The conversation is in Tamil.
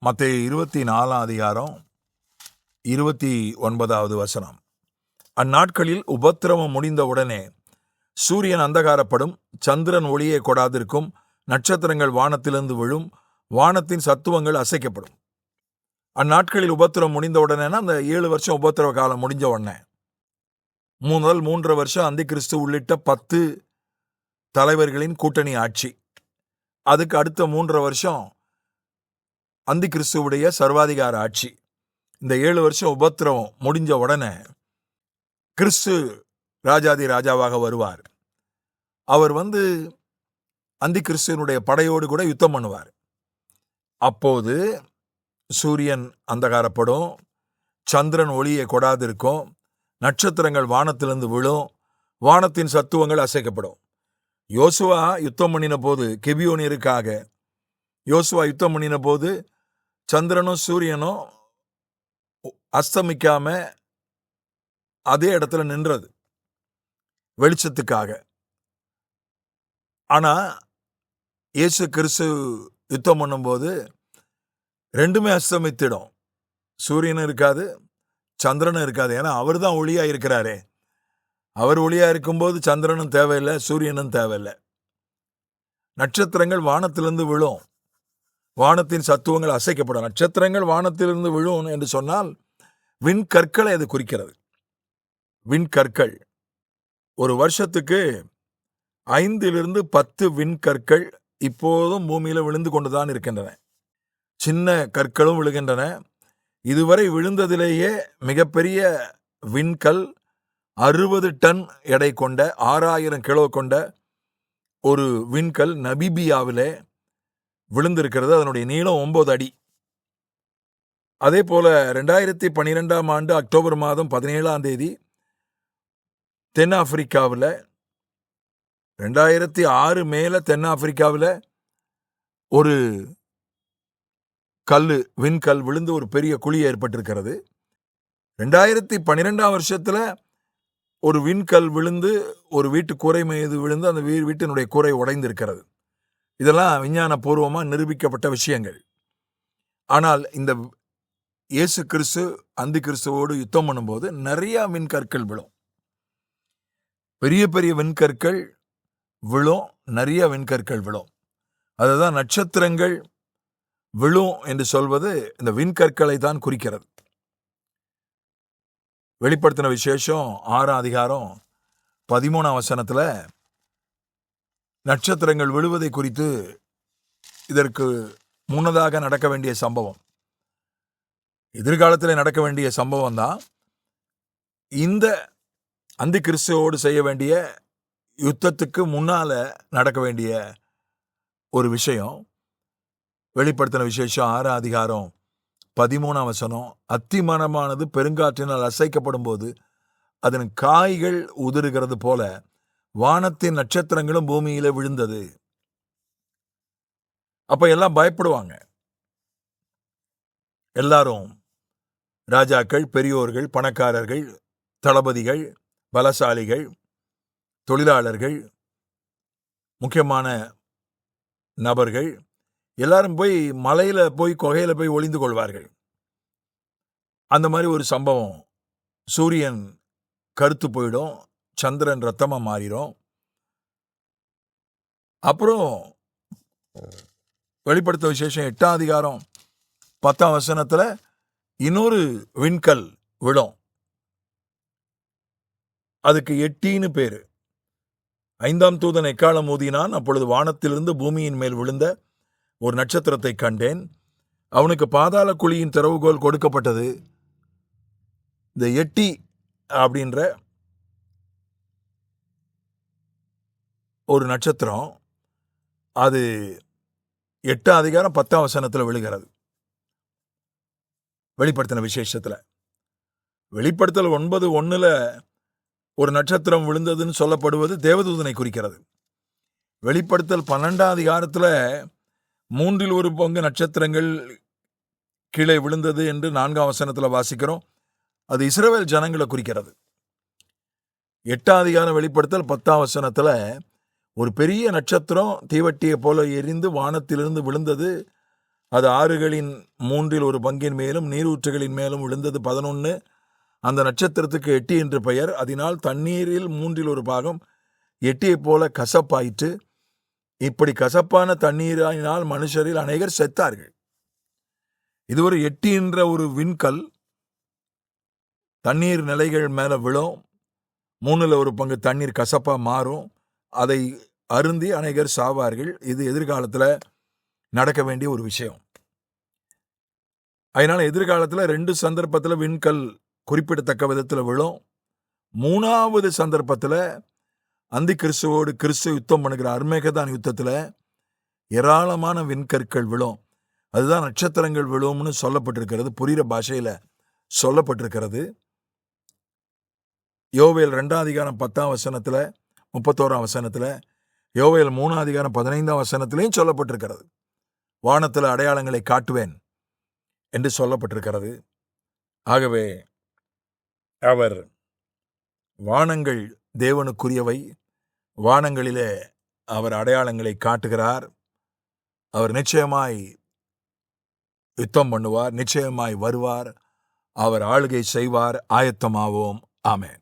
மத்தேயு 24:29. அந்நாட்களில் உபத்திரவம் முடிந்தவுடனே சூரியன் அந்தகாரப்படும், சந்திரன் ஒளியை கொடாதிருக்கும், நட்சத்திரங்கள் வானத்திலிருந்து விழும், வானத்தின் சத்துவங்கள் அசைக்கப்படும். அந்நாட்களில் உபத்திரவம் முடிந்தவுடனேனா அந்த 7 வருஷம் உபத்திரவ காலம் முடிஞ்ச உடனே 3 முதல் 3.5 வருஷம் அந்தி கிறிஸ்து உள்ளிட்ட 10 தலைவர்களின் கூட்டணி ஆட்சி. அதுக்கு அடுத்த 3.5 வருஷம் அந்தி கிறிஸ்துவுடைய சர்வாதிகார ஆட்சி. இந்த 7 வருஷம் உபத்திரவம் முடிஞ்ச உடனே கிறிஸ்து ராஜாதி ராஜாவாக வருவார். அவர் அந்தி கிறிஸ்துவனுடைய படையோடு கூட யுத்தம் பண்ணுவார். அப்போது சூரியன் அந்தகாரப்படும், சந்திரன் ஒளியை கொடாதிருக்கும், நட்சத்திரங்கள் வானத்திலிருந்து விழும், வானத்தின் சத்துவங்கள் அசைக்கப்படும். யோசுவா யுத்தம் பண்ணின போது, கிபியோனியருக்காக யோசுவா யுத்தம் பண்ணின போது சந்திரனும் சூரியனும் அஸ்தமிக்காம அதே இடத்துல நின்றது வெளிச்சத்துக்காக. ஆனா இயேசு கிறிஸ்து யுத்தம் பண்ணும்போது ரெண்டுமே அஸ்தமித்திடும். சூரியனும் இருக்காது, சந்திரனும் இருக்காது. ஏன்னா அவர் தான் ஒளியா இருக்கிறாரே. அவர் ஒளியா இருக்கும்போது சந்திரனும் தேவையில்லை, சூரியனும் தேவையில்லை. நட்சத்திரங்கள் வானத்திலிருந்து விழும், வானத்தின் சத்துவங்கள் அசைக்கப்படும். நட்சத்திரங்கள் வானத்திலிருந்து விழும் என்று சொன்னால் விண்கற்களை அது குறிக்கிறது. விண்கற்கள் ஒரு வருஷத்துக்கு 5-10 விண்கற்கள் இப்போதும் பூமியில விழுந்து கொண்டுதான் இருக்கின்றன. சின்ன கற்களும் விழுகின்றன. இதுவரை விழுந்ததிலேயே மிகப்பெரிய விண்கல் 60 டன் எடை கொண்ட 6000 கிலோ கொண்ட ஒரு விண்கல் நமீபியாவிலே விழுந்திருக்கிறது. அதனுடைய நீளம் 9 அடி. அதே போல 2012ஆம் ஆண்டு அக்டோபர் மாதம் 17ஆம் தேதி தென்னாப்பிரிக்காவில் 2006 மேல தென்னாப்பிரிக்காவில் ஒரு விண்கல் விழுந்து ஒரு பெரிய குழி ஏற்பட்டிருக்கிறது. 2012ஆம் வருஷத்துல ஒரு விண்கல் விழுந்து ஒரு வீட்டு கூரை மீது விழுந்து அந்த வீட்டினுடைய கூரை உடைந்திருக்கிறது. இதெல்லாம் விஞ்ஞான பூர்வமாக நிரூபிக்கப்பட்ட விஷயங்கள். ஆனால் இந்த இயேசு கிறிஸ்து அந்தி கிறிஸ்துவோடு யுத்தம் பண்ணும்போது நிறைய விண்கற்கள் விழும். பெரிய பெரிய விண்கற்கள் விழும், நிறைய விண்கற்கள் விழும். அதுதான் நட்சத்திரங்கள் விழும் என்று சொல்வது இந்த விண்கற்களை தான் குறிக்கிறது. வெளிப்படுத்தின விசேஷம் 6ஆம் அதிகாரம் 13ஆம் வசனத்துல நட்சத்திரங்கள் விழுவதை குறித்து இதற்கு முன்னதாக நடக்க வேண்டிய சம்பவம், எதிர்காலத்தில் நடக்க வேண்டிய சம்பவம் தான் இந்த அந்தி கிறிஸ்துவோடு செய்ய வேண்டிய யுத்தத்துக்கு முன்னால நடக்க வேண்டிய ஒரு விஷயம். வெளிப்படுத்தின விசேஷம் 6ஆம் அதிகாரம் 13ஆம் வசனம், அத்தி மரமானது பெருங்காற்றினால் அசைக்கப்படும் போது அதன் காய்கள் உதிர்கிறது போல வானத்தின் நட்சத்திரங்களும் பூமியில விழுந்தது. அப்ப எல்லாம் பயப்படுவாங்க. எல்லாரும் ராஜாக்கள், பெரியோர்கள், பணக்காரர்கள், தளபதிகள், பலசாலிகள், தொழிலாளர்கள், முக்கியமான நபர்கள் எல்லாரும் போய் மலையில போய் குகையில போய் ஒளிந்து கொள்வார்கள். அந்த மாதிரி ஒரு சம்பவம். சூரியன் கருத்து போயிடும், சந்திரன் ரத்தமா மாறிடும். அப்புறம் வெளிப்படுத்த விசேஷம் 8ஆம் அதிகாரம் 10ஆம் வசனத்துல இன்னொரு விண்கல் விழும். அதுக்கு எட்டின்னு பேரு. 5ஆம் தூதன் எக்காளம் ஊதினான். அப்பொழுது வானத்திலிருந்து பூமியின் மேல் விழுந்த ஒரு நட்சத்திரத்தை கண்டேன். அவனுக்கு பாதாள குழியின் திறவுகோல் கொடுக்கப்பட்டது. இந்த எட்டி அப்படின்ற ஒரு நட்சத்திரம், அது 8ஆம் அதிகாரம் 10ஆம் வசனத்துல விழுகிறது. வெளிப்படுத்தின விசேஷத்துல வெளிப்படுத்தல் 9:1 ஒரு நட்சத்திரம் விழுந்ததுன்னு சொல்லப்படுவது தேவதூதனை குறிக்கிறது. வெளிப்படுத்தல் 12ஆம் அதிகாரத்துல 1/3 நட்சத்திரங்கள் கீழே விழுந்தது என்று 4ஆம் வசனத்துல வாசிக்கிறோம். அது இஸ்ரவேல் ஜனங்களை குறிக்கிறது. 8ஆம் அதிகாரம் வெளிப்படுத்தல் 10ஆம் வசனத்துல ஒரு பெரிய நட்சத்திரம் தீவட்டியை போல எரிந்து வானத்திலிருந்து விழுந்தது. அது ஆறுகளின் 1/3 மேலும் நீரூற்றுகளின் மேலும் விழுந்தது. 11 அந்த நட்சத்திரத்துக்கு எட்டி என்று பெயர். அதனால் தண்ணீரில் 1/3 எட்டியைப் போல கசப்பாயிற்று. இப்படி கசப்பான தண்ணீரினால் மனுஷரில் அநேகர் செத்தார்கள். இது ஒரு எட்டி என்ற ஒரு விண்கல் தண்ணீர் நிலைகள் மேல விழும். 1/3 தண்ணீர் கசப்பா மாறும். அதை அருந்தி அநேகர் சாவார்கள். இது எதிர்காலத்தில் நடக்க வேண்டிய ஒரு விஷயம். அதனால எதிர்காலத்தில் 2 சந்தர்ப்பத்தில் விண்கல் குறிப்பிடத்தக்க விதத்தில் விழும். 3வது சந்தர்ப்பத்தில் அந்தி கிறிஸ்துவோடு கிறிஸ்து யுத்தம் பண்ணுகிற அர்மேகதான் யுத்தத்தில் ஏராளமான விண்கற்கள் விழும். அதுதான் நட்சத்திரங்கள் விழும்னு சொல்லப்பட்டிருக்கிறது. புரிகிற பாஷையில் சொல்லப்பட்டிருக்கிறது. யோவேல் 2:10 31 யோவேல் 3:15 சொல்லப்பட்டிருக்கிறது. வானத்தில் அடையாளங்களை காட்டுவேன் என்று சொல்லப்பட்டிருக்கிறது. ஆகவே அவர் வானங்கள் தேவனுக்குரியவை. வானங்களிலே அவர் அடையாளங்களை காட்டுகிறார். அவர் நிச்சயமாய் யுத்தம் பண்ணுவார், நிச்சயமாய் வருவார், அவர் ஆளுகை செய்வார். ஆயத்தமாவோம். ஆமென்.